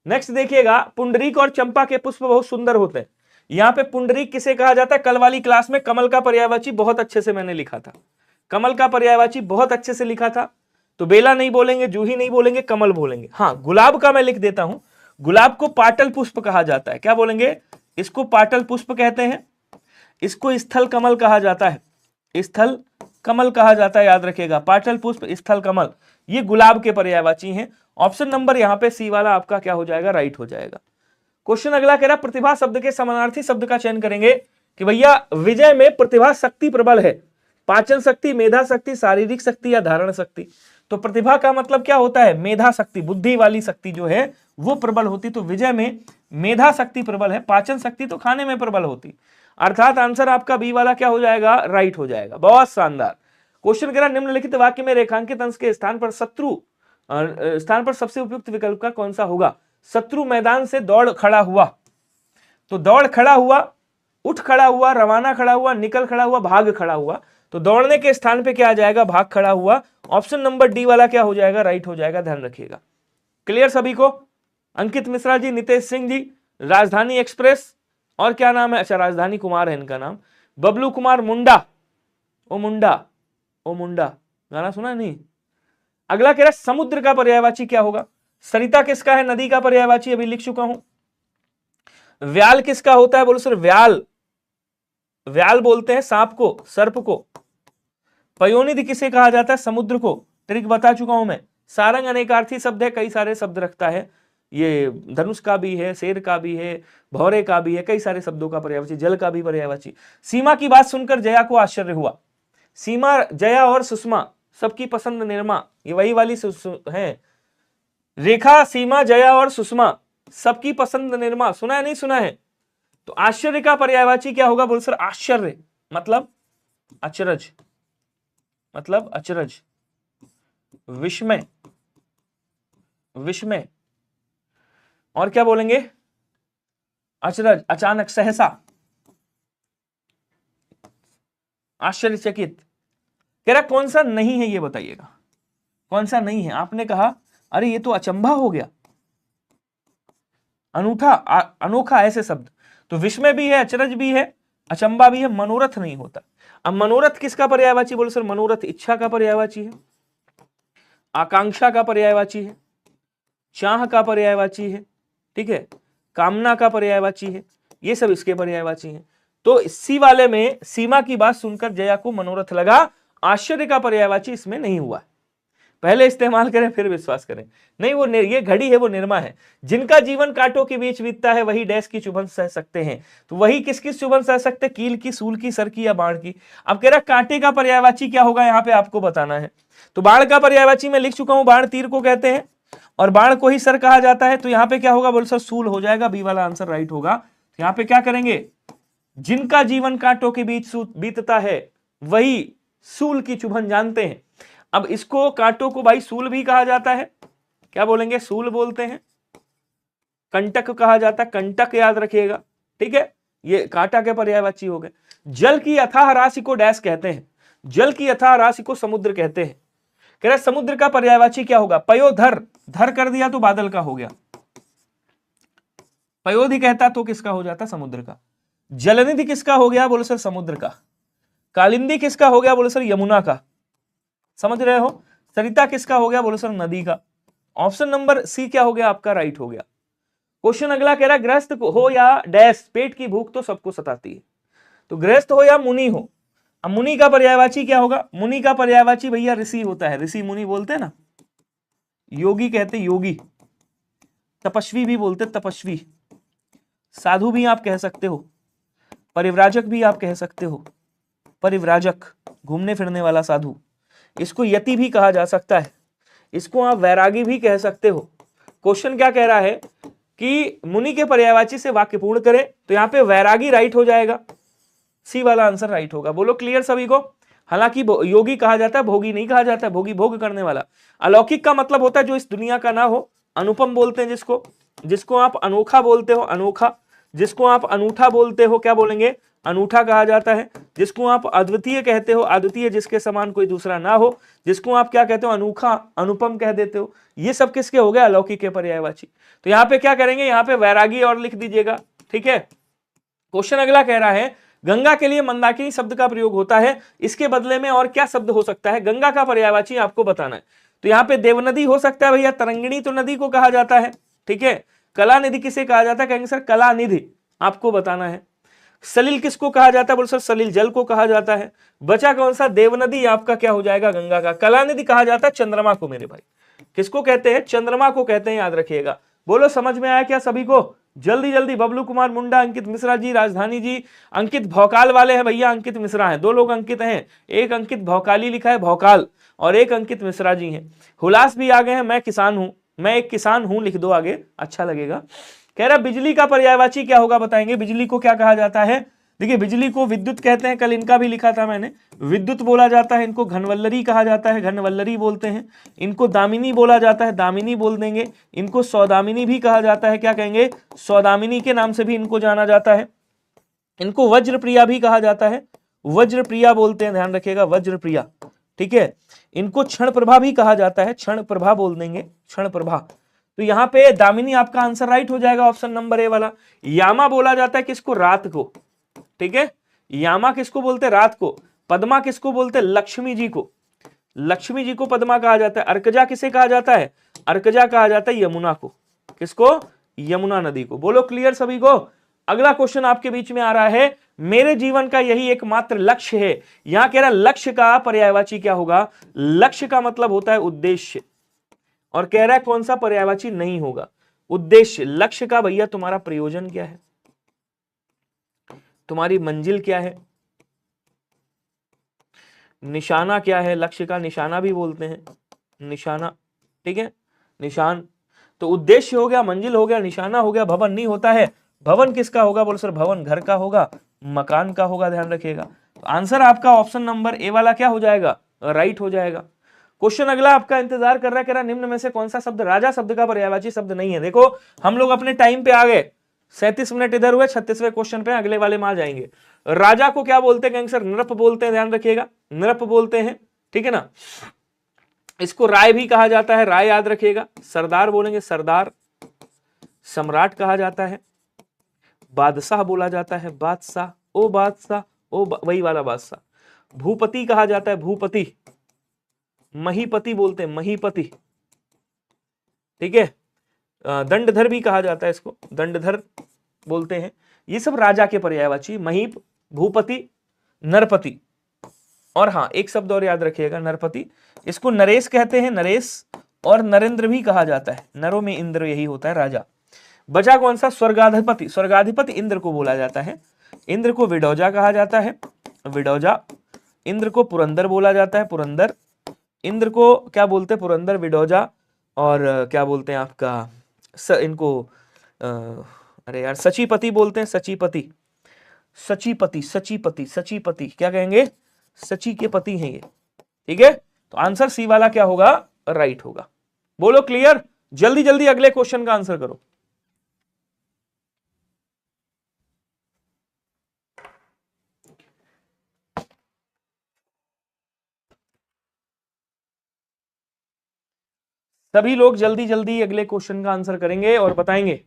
नेक्स्ट देखिएगा, पुंडरीक और चंपा के पुष्प बहुत सुंदर होते हैं। यहां पे पुंडरीक किसे कहा जाता है? कल वाली क्लास में कमल का पर्यायवाची बहुत अच्छे से मैंने लिखा था, कमल का पर्यायवाची बहुत अच्छे से लिखा था। तो बेला नहीं बोलेंगे, जूही नहीं बोलेंगे, कमल बोलेंगे। हाँ, गुलाब का मैं लिख देता हूं, गुलाब को पाटल पुष्प कहा जाता है। क्या बोलेंगे? इसको पाटल पुष्प कहते हैं, इसको स्थल कमल कहा जाता है, स्थल कमल कहा जाता है, याद रखिएगा। पाटल पुष्प, स्थल कमल, ये गुलाब के पर्यायवाची हैं। ऑप्शन नंबर यहां पे सी वाला आपका क्या हो जाएगा? राइट हो जाएगा। क्वेश्चन अगला कह रहा प्रतिभा शब्द के समानार्थी शब्द का चयन करेंगे कि भैया विजय में प्रतिभा शक्ति प्रबल है, पाचन शक्ति, मेधा शक्ति, शारीरिक शक्ति या धारण शक्ति। तो प्रतिभा का मतलब क्या होता है? मेधा शक्ति, बुद्धि वाली शक्ति जो है वो प्रबल होती। तो विजय में मेधा शक्ति प्रबल है, पाचन शक्ति तो खाने में प्रबल होती। अर्थात आंसर आपका बी वाला क्या हो जाएगा? राइट हो जाएगा। बहुत शानदार। क्वेश्चन कह रहा निम्नलिखित वाक्य में रेखांकित अंश के स्थान पर सबसे उपयुक्त विकल्प का कौन सा होगा? शत्रु मैदान से दौड़ खड़ा हुआ, तो दौड़ खड़ा हुआ, उठ खड़ा हुआ, रवाना खड़ा हुआ, निकल खड़ा हुआ, भाग खड़ा हुआ। तो दौड़ने के स्थान पे क्या आ जाएगा? भाग खड़ा हुआ। ऑप्शन नंबर डी वाला क्या हो जाएगा? राइट हो जाएगा, ध्यान रखिएगा। क्लियर सभी को? अंकित मिश्रा जी, नितेश सिंह जी, राजधानी एक्सप्रेस, और क्या नाम है? अच्छा, राजधानी कुमार है इनका नाम, बबलू कुमार मुंडा, ओ मुंडा, ओ मुंडा, गाना सुना नहीं? अगला कह रहा समुद्र का पर्यायवाची क्या होगा? सरिता किसका है? नदी का पर्यायवाची अभी लिख चुका हूं। व्याल किसका होता है? बोलो सर व्याल, व्याल बोलते हैं सांप को, सर्प को। पयोनिधि किसे कहा जाता है? समुद्र को, ट्रिक बता चुका हूं मैं। सारंग अनेकार्थी शब्द है, कई सारे शब्द रखता है, ये धनुष का भी है, शेर का भी है, भौरे का भी है, कई सारे शब्दों का पर्यायवाची, जल का भी पर्यायवाची। सीमा की बात सुनकर जया को आश्चर्य हुआ। सीमा, जया और सुषमा, सबकी पसंद निर्मा, ये वही वाली है। रेखा, सीमा, जया और सुषमा, सबकी पसंद निर्मा, सुना है नहीं सुना है? तो आश्चर्य का पर्यायवाची क्या होगा? बोल सर आश्चर्य मतलब अचरज, मतलब अचरज, विस्मय, विस्मय, और क्या बोलेंगे? अचरज, अचानक, सहसा, आश्चर्यचकित। कह रहा कौन सा नहीं है ये बताइएगा, कौन सा नहीं है? आपने कहा अरे ये तो अचंभा हो गया, अनूठा, अनोखा, ऐसे शब्द। तो विस्मय भी है, अचरज भी है, अचंबा भी है, मनोरथ नहीं होता। अब मनोरथ किसका पर्यायवाची? बोलो सर मनोरथ इच्छा का पर्यायवाची है, आकांक्षा का पर्यायवाची है, चाह का पर्यायवाची है, ठीक है, कामना का पर्यायवाची है, ये सब इसके पर्यायवाची हैं। तो सी वाले में सीमा की बात सुनकर जया को मनोरथ लगा, आश्चर्य का पर्यायवाची इसमें नहीं हुआ। पहले इस्तेमाल करें फिर विश्वास करें। नहीं, वो ये घड़ी है, वो निर्मा है। जिनका जीवन कांटों के बीच बीतता है वही डैश की चुभन सह सकते हैं। तो वही किस किस चुभन सह सकते हैं? कील की, सूल की, सर की या बाण की। अब कह रहा कांटे का पर्यायवाची क्या होगा, यहाँ पे आपको बताना है। तो बाण का पर्यायवाची मैं लिख चुका हूं, बाण तीर को कहते हैं और बाण को ही सर कहा जाता है। तो यहाँ पे क्या होगा? बोल सर सूल हो जाएगा, बी वाला आंसर राइट होगा। यहाँ पे क्या करेंगे? जिनका जीवन कांटों के बीच बीतता है वही सूल की चुभन जानते हैं। अब इसको, कांटों को भाई सूल भी कहा जाता है, क्या बोलेंगे? सूल बोलते हैं। कंटक कहा जाता है, कंटक याद रखिएगा, ठीक है। ये कांटा के पर्यायवाची हो गए। जल की अथाह राशि को डैश कहते हैं, जल की अथाह राशि को समुद्र कहते हैं। कह रहे समुद्र का पर्यायवाची क्या होगा? पयोधर, धर कर दिया तो बादल का हो गया, पयोधि कहता तो किसका हो जाता? समुद्र का। जलनिधि किसका हो गया? बोलो सर समुद्र का। कालिंदी किसका हो गया? बोलो सर यमुना का। समझ रहे हो? सरिता किसका हो गया? बोलो सर नदी का। ऑप्शन नंबर सी क्या हो गया आपका? राइट हो गया। क्वेश्चन अगला कह रहा है गृहस्थ हो या डैश, पेट की भूख तो सबको सताती है। तो गृहस्थ हो या मुनि हो, अब मुनि का पर्यायवाची क्या होगा? मुनि का पर्यायवाची भैया ऋषि होता है, ऋषि मुनि बोलते हैं ना, योगी कहते योगी, तपस्वी भी बोलते तपस्वी, साधु भी आप कह सकते हो, परिव्राजक भी आप कह सकते हो, परिव्राजक घूमने फिरने वाला साधु, इसको यति भी कहा जा सकता है, इसको आप वैरागी भी कह सकते हो। क्वेश्चन क्या कह रहा है कि मुनि के पर्यायवाची से वाक्य पूर्ण करें, तो यहां पे वैरागी राइट हो जाएगा, सी वाला आंसर राइट होगा। बोलो क्लियर सभी को? हालांकि योगी कहा जाता है, भोगी नहीं कहा जाता है, भोगी भोग करने वाला। अलौकिक का मतलब होता है जो इस दुनिया का ना हो, अनुपम बोलते हैं जिसको, जिसको आप अनोखा बोलते हो अनोखा, जिसको आप अनूठा बोलते हो क्या बोलेंगे? अनूठा कहा जाता है। जिसको आप अद्वितीय कहते हो अद्वितीय, जिसके समान कोई दूसरा ना हो, जिसको आप क्या कहते हो? अनोखा अनुपम कह देते हो। ये सब किसके हो गए? अलौकिक के पर्यायवाची। तो यहाँ पे क्या करेंगे? यहाँ पे वैरागी और लिख दीजिएगा, ठीक है। क्वेश्चन अगला कह रहा है गंगा के लिए मंदाकिनी शब्द का प्रयोग होता है, इसके बदले में और क्या शब्द हो सकता है? गंगा का पर्यायवाची आपको बताना है। तो यहाँ पे देवनदी हो सकता है भैया, तरंगिणी तो नदी को कहा जाता है, ठीक है। कला निधि किसे कहा जाता है? कहेंगे सर कला निधि, आपको बताना है। सलिल किसको कहा जाता है? बोलो सर सलिल जल को कहा जाता है। बचा कौन सा? देवनदी आपका क्या हो जाएगा? गंगा का। कला निधि कहा जाता है चंद्रमा को मेरे भाई, किसको कहते हैं? चंद्रमा को कहते हैं, याद रखिएगा। बोलो समझ में आया क्या सभी को? जल्दी जल्दी बबलू कुमार मुंडा, अंकित मिश्रा जी, राजधानी जी, अंकित भौकाल वाले हैं भैया, अंकित मिश्रा हैं, दो लोग अंकित हैं, एक अंकित भौकाली लिखा है भौकाल, और एक अंकित मिश्रा जी हैं। हुलास भी आ गए हैं, मैं किसान हूं, मैं एक किसान हूं, लिख दो आगे, अच्छा लगेगा। कह रहा बिजली का पर्यायवाची क्या होगा बताएंगे? बिजली को क्या कहा जाता है? देखिए बिजली को विद्युत कहते हैं, कल इनका भी लिखा था मैंने, विद्युत बोला जाता है। इनको घनवल्लरी कहा जाता है, घनवल्लरी बोलते हैं। इनको दामिनी बोला जाता है, दामिनी बोल देंगे। इनको सौदामिनी भी कहा जाता है, क्या कहेंगे? सौदामिनी के नाम से भी इनको जाना जाता है। इनको वज्रप्रिया भी कहा जाता है, वज्रप्रिया बोलते हैं, ध्यान रखिएगा, वज्रप्रिया, ठीक है। इनको क्षण प्रभा भी कहा जाता है, क्षण प्रभा बोल देंगे, क्षण प्रभा। तो यहाँ पे दामिनी आपका आंसर राइट हो जाएगा, ऑप्शन नंबर ए वाला। यामा बोला जाता है किसको? रात को, ठीक है। यामा किसको बोलते हैं? रात को। पद्मा किसको बोलते हैं? लक्ष्मी जी को, लक्ष्मी जी को पद्मा कहा जाता है। अर्कजा किसे कहा जाता है? अर्कजा कहा जाता है यमुना को, किसको? यमुना नदी को। बोलो क्लियर सभी को? अगला क्वेश्चन आपके बीच में आ रहा है, मेरे जीवन का यही एकमात्र लक्ष्य है। यहां कह रहा लक्ष्य का पर्यायवाची क्या होगा? लक्ष्य का मतलब होता है उद्देश्य, और कह रहा है कौन सा पर्यायवाची नहीं होगा? उद्देश्य। लक्ष्य का भैया तुम्हारा प्रयोजन क्या है, तुम्हारी मंजिल क्या है, निशाना क्या है? लक्ष्य का निशाना भी बोलते हैं, निशाना, ठीक है, निशान। तो उद्देश्य हो गया, मंजिल हो गया, निशाना हो गया, भवन नहीं होता है। भवन किसका होगा? बोलो सर भवन घर का होगा, मकान का होगा, ध्यान रखिएगा। तो आंसर आपका ऑप्शन नंबर ए वाला क्या हो जाएगा? राइट हो जाएगा। क्वेश्चन अगला आपका इंतजार कर रहा है, कह रहा निम्न में से कौन सा शब्द राजा शब्द का पर्यायवाची शब्द नहीं है? देखो हम लोग अपने टाइम पे आ गए, 37 मिनट इधर हुए, 36वें क्वेश्चन पे अगले वाले में आ जाएंगे। राजा को क्या बोलते हैं? सर नृप बोलते हैं, ध्यान रखिएगा, नृप बोलते हैं, ठीक है ना। इसको राय भी कहा जाता है, राय याद रखिएगा। सरदार बोलेंगे सरदार। सम्राट कहा जाता है, बादशाह बोला जाता है, बादशाह, ओ बादशाह, ओ वही वाला बादशाह। भूपति कहा जाता है, भूपति। महीपति बोलते हैं, महीपति, ठीक है। दंडधर भी कहा जाता है इसको, दंडधर बोलते हैं। ये सब राजा के पर्यायवाची, महीप, भूपति, नरपति। और हाँ एक शब्द और याद रखिएगा, नरपति। इसको नरेश कहते हैं, नरेश, और नरेंद्र भी कहा जाता है, नरों में इंद्र यही होता है राजा। बचा कौन सा? स्वर्गाधिपति। स्वर्गाधिपति इंद्र को बोला जाता है, इंद्र को विडौजा कहा जाता है, विडौजा। इंद्र को पुरंदर बोला जाता है, पुरंदर। इंद्र को क्या बोलते हैं? पुरंदर, विडौजा, और क्या बोलते हैं आपका इनको अरे यार सचीपति बोलते हैं, सचीपति, सचीपति, सचीपति, सचीपति, क्या कहेंगे? सची के पति हैं ये, ठीक है। तो आंसर सी वाला क्या होगा? राइट होगा। बोलो क्लियर? जल्दी जल्दी अगले क्वेश्चन का आंसर करो। सभी लोग जल्दी जल्दी अगले क्वेश्चन का आंसर करेंगे और बताएंगे।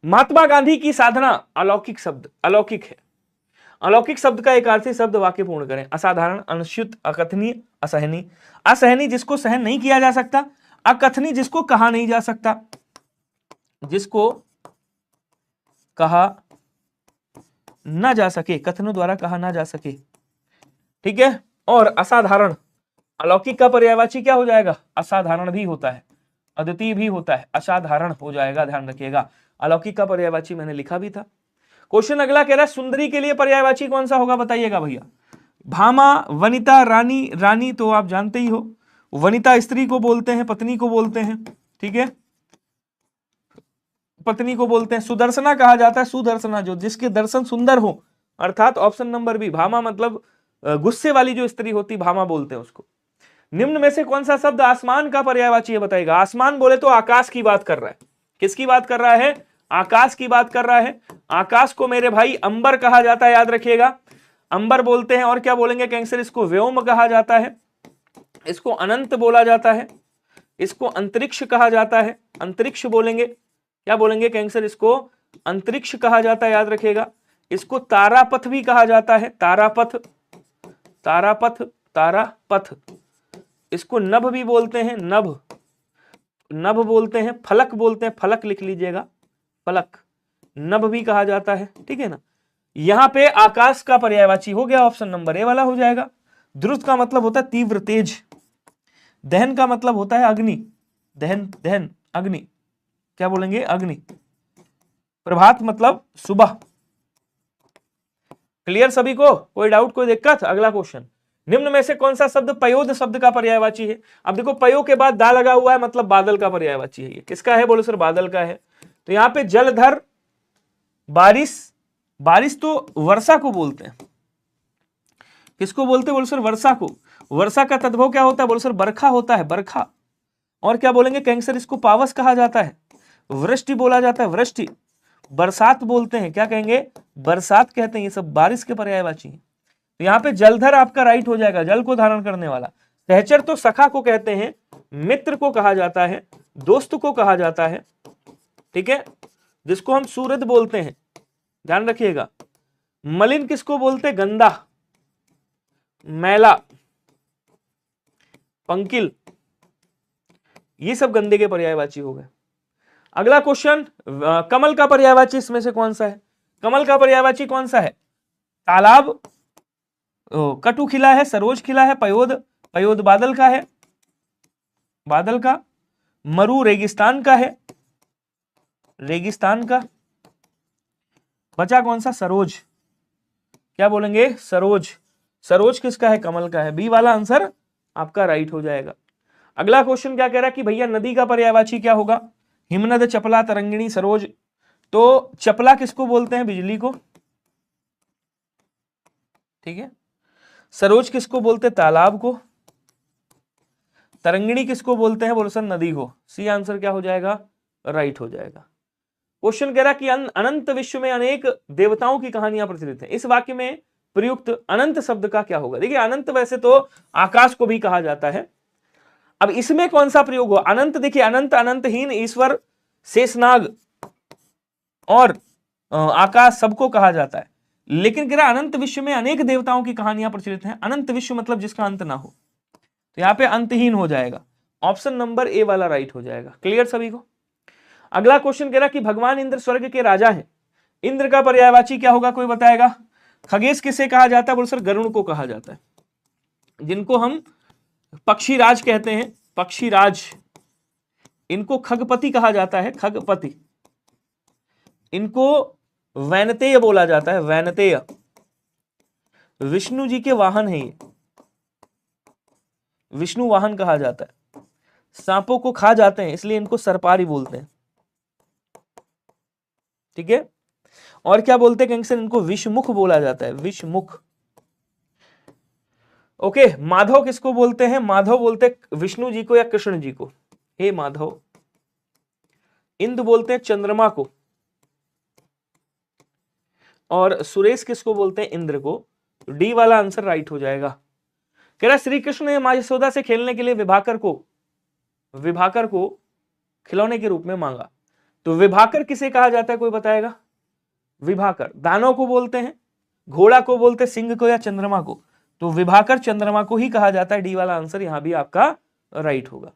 महात्मा गांधी की साधना अलौकिक शब्द, अलौकिक है। अलौकिक शब्द का एक अर्थी शब्द वाक्य पूर्ण करें। असाधारण, अनुचित, अकथनीय, असहनीय। असहनीय जिसको सहन नहीं किया जा सकता, अकथनीय जिसको कहा नहीं जा सकता, जिसको कहा ना जा सके, कथनों द्वारा कहा ना जा सके। ठीक है। और असाधारण, अलौकिक का पर्यायवाची क्या हो जाएगा? असाधारण भी होता है, अद्वितीय भी होता है, असाधारण हो जाएगा, ध्यान रखिएगा। अलौकिक का पर्यायवाची मैंने लिखा भी था। क्वेश्चन अगला कह रहा है सुंदरी के लिए पर्यायवाची कौन सा होगा, बताइएगा भैया। भामा, वनिता, रानी, रानी तो आप जानते ही हो, वनिता स्त्री को बोलते हैं, पत्नी को बोलते हैं। ठीक है, पत्नी को बोलते हैं। सुदर्शना कहा जाता है, सुदर्शना जो जिसके दर्शन सुंदर हो, अर्थात ऑप्शन नंबर बी, भामा मतलब गुस्से वाली जो स्त्री होती भामा बोलते हैं उसको। निम्न में से कौन सा शब्द आसमान का पर्यायवाची है, बताएगा। आसमान बोले तो आकाश की बात कर रहा है। किसकी बात कर रहा है? आकाश की बात कर रहा है। आकाश को मेरे भाई अंबर कहा जाता है, याद रखिएगा, अंबर बोलते हैं। और क्या बोलेंगे कैंसर? इसको व्योम कहा जाता है, इसको अनंत बोला जाता है, इसको अंतरिक्ष कहा जाता है, अंतरिक्ष बोलेंगे। क्या बोलेंगे कैंसर? इसको अंतरिक्ष कहा जाता है, याद रखिएगा। इसको तारापथ भी कहा जाता है, तारापथ, तारापथ, तारापथ। इसको नभ भी बोलते हैं, नभ, नभ बोलते हैं। फलक बोलते हैं, फलक लिख लीजिएगा, फलक, नभ भी कहा जाता है। ठीक है ना। यहां पे आकाश का पर्यायवाची हो गया, ऑप्शन नंबर ए वाला हो जाएगा। द्रुत का मतलब होता है तीव्र, तेज। दहन का मतलब होता है अग्नि, दहन, दहन, अग्नि। क्या बोलेंगे? अग्नि। प्रभात मतलब सुबह। क्लियर सभी को? कोई डाउट, कोई दिक्कत? अगला क्वेश्चन, निम्न में से कौन सा शब्द पयोद शब्द का पर्यायवाची है? अब देखो, पयो के बाद दा लगा हुआ है, मतलब बादल का पर्यायवाची है। ये किसका है? बोलो सर, बादल का है। तो यहां पे जलधर, बारिश, बारिश तो वर्षा को बोलते हैं। किसको बोलते हैं? बोलो सर, वर्षा को। वर्षा का तद्भव क्या होता है? बोलो सर, बरखा होता है, बरखा। और क्या बोलेंगे कैंसर? इसको पावस कहा जाता है, वृष्टि बोला जाता है, वृष्टि। बरसात बोलते हैं, क्या कहेंगे? बरसात कहते हैं। ये सब बारिश के पर्यायवाची हैं। तो यहाँ पे जलधर आपका राइट हो जाएगा, जल को धारण करने वाला। सहचर तो सखा को कहते हैं, मित्र को कहा जाता है, दोस्त को कहा जाता है। ठीक है, जिसको हम सूरज बोलते हैं, ध्यान रखिएगा। मलिन किसको बोलते हैं? गंदा, मैला, पंकिल, ये सब गंदे के पर्यायवाची हो गए। अगला क्वेश्चन, कमल का पर्यायवाची इसमें से कौन सा है? कमल का पर्यायवाची कौन सा है? तालाब, कटु खिला है, सरोज खिला है, पयोद, पयोद बादल का है, बादल का। मरु रेगिस्तान का है, रेगिस्तान का। बचा कौन सा? सरोज। क्या बोलेंगे? सरोज। सरोज किसका है? कमल का है। बी वाला आंसर आपका राइट हो जाएगा। अगला क्वेश्चन क्या कह रहा है कि भैया नदी का पर्यायवाची क्या होगा? हिमनद, चपला, तरंगिणी, सरोज। तो चपला किसको बोलते हैं? बिजली को। ठीक है। सरोज किसको बोलते हैं? तालाब को। तरंगिणी किसको बोलते हैं? बोलो सर, नदी को। सी आंसर क्या हो जाएगा? राइट हो जाएगा। क्वेश्चन कह रहा कि अनंत विश्व में अनेक देवताओं की कहानियां प्रचलित हैं। इस वाक्य में प्रयुक्त अनंत शब्द का क्या होगा? देखिए, अनंत वैसे तो आकाश को भी कहा जाता है। अब इसमें कौन सा प्रयोग हो? अनंत, देखिए, अनंत, अनंतहीन, ईश्वर, शेषनाग और आकाश सबको कहा जाता है। लेकिन कह रहा अनंत विश्व में अनेक देवताओं की कहानियां प्रचलित हैं। अनंत विश्व मतलब जिसका अंत ना हो, तो यहां पे अंतहीन हो जाएगा। ऑप्शन नंबर ए वाला राइट हो जाएगा। क्लियर सभी को? अगला क्वेश्चन कह रहा कि भगवान इंद्र स्वर्ग के राजा हैं। इंद्र का पर्यायवाची क्या होगा? कोई बताएगा? खगेश किसे कहा जाता है? बोल सर, गरुण को कहा जाता है, जिनको हम पक्षीराज कहते हैं, पक्षीराज। इनको खगपति कहा जाता है, खगपति। इनको वैनतेय बोला जाता है, वैनतेय। विष्णु जी के वाहन है ये, विष्णु वाहन कहा जाता है। सांपों को खा जाते हैं, इसलिए इनको सर्पारी बोलते हैं। ठीक है। और क्या बोलते हैं कैंसर? इनको विषमुख बोला जाता है, विषमुख। ओके। माधव किसको बोलते हैं? माधव बोलते हैं विष्णु जी को या कृष्ण जी को, हे माधव। इंद्र बोलते हैं चंद्रमा को। और सुरेश किसको बोलते हैं? इंद्र को। डी वाला आंसर राइट हो जाएगा। कह रहा श्री कृष्ण ने मां यशोदा से खेलने के लिए विभाकर को खिलौने के रूप में मांगा। तो विभाकर किसे कहा जाता है? कोई बताएगा? विभाकर दानव को बोलते हैं, घोड़ा को बोलते हैं, सिंह को या चंद्रमा को। तो विभाकर चंद्रमा को ही कहा जाता है। डी वाला आंसर यहां भी आपका राइट होगा।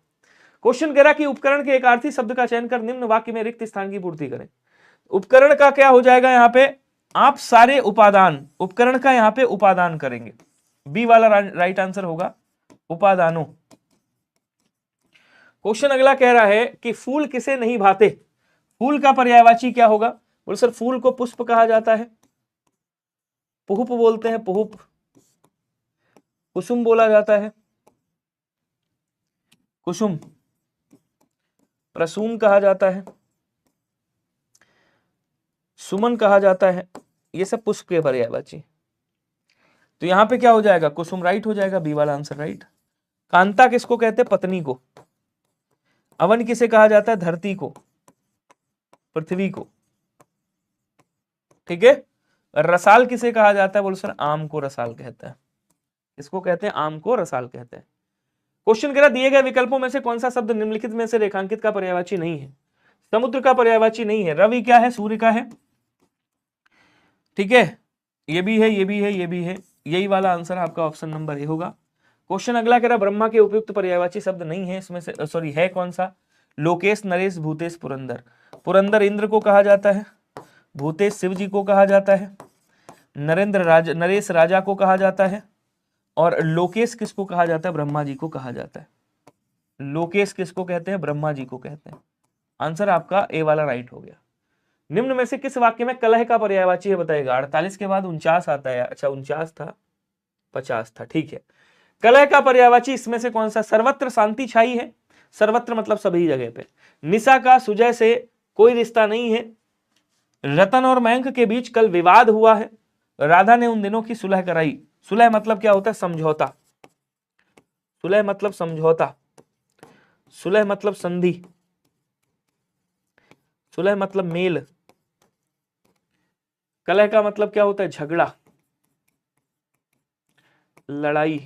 क्वेश्चन कह रहा कि उपकरण के एक अर्थी शब्द का चयन कर निम्न वाक्य में रिक्त स्थान की पूर्ति करें। उपकरण का क्या हो जाएगा यहाँ पे, आप सारे उपादान, उपकरण का यहाँ पे उपादान करेंगे, बी वाला राइट आंसर होगा उपादानों। क्वेश्चन अगला कह रहा है कि फूल किसे नहीं भाते, फूल का पर्यायवाची क्या होगा। बोले सर फूल को पुष्प कहा जाता है, पुष्प बोलते हैं, पुष्प, कुसुम बोला जाता है, कुसुम, प्रसून कहा जाता है, सुमन कहा जाता है, ये सब पुष्प के पर्यायवाची। तो यहां पे क्या हो जाएगा, कुसुम राइट हो जाएगा, बी वाला आंसर राइट। कांता किसको कहते हैं, पत्नी को। अवन किसे कहा जाता है, धरती को, पृथ्वी को, ठीक है। रसाल किसे कहा जाता है, बोलो सर आम को रसाल कहता है, इसको कहते हैं आम को रसाल कहते हैं। क्वेश्चन कह रहा दिए गए विकल्पों में से कौन सा शब्द निम्नलिखित में से रेखांकित का पर्यायवाची नहीं है। समुद्र का पर्यायवाची नहीं है, रवि क्या है, सूर्य का है, ठीक है, ये भी है, ये भी है, ये भी है, यही वाला आंसर आपका ऑप्शन नंबर ए होगा। क्वेश्चन अगला कह रहा ब्रह्मा के उपयुक्त पर्यायवाची शब्द नहीं है इसमें से, सॉरी है कौन सा, लोकेश, नरेश, भूतेश, पुरंदर। पुरंदर इंद्र को कहा जाता है, भूतेश शिव जी को कहा जाता है, नरेश राजा को कहा जाता है, और लोकेश किसको कहा जाता है, ब्रह्मा जी को कहा जाता है। लोकेश किसको कहते हैं, ब्रह्मा जी को कहते हैं। आंसर आपका ए वाला राइट हो गया। निम्न में से किस वाक्य में कलह का पर्यायवाची है बताएगा। 48 के बाद 49 आता है, अच्छा 49 था, 50 था, ठीक है। कलह का पर्यायवाची इसमें से कौन सा, सर्वत्र शांति छाई है, सर्वत्र मतलब सभी जगह पे। निशा का सुजय से कोई रिश्ता नहीं है। रतन और मयंक के बीच कल विवाद हुआ है। राधा ने उन दिनों की सुलह कराई। सुलह मतलब क्या होता है, समझौता, सुलह मतलब समझौता, सुलह मतलब संधि, सुलह मतलब मेल। कलह का मतलब क्या होता है, झगड़ा, लड़ाई,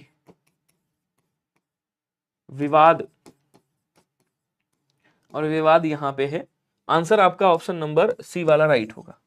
विवाद, और विवाद यहां पे है। आंसर आपका ऑप्शन नंबर सी वाला राइट होगा।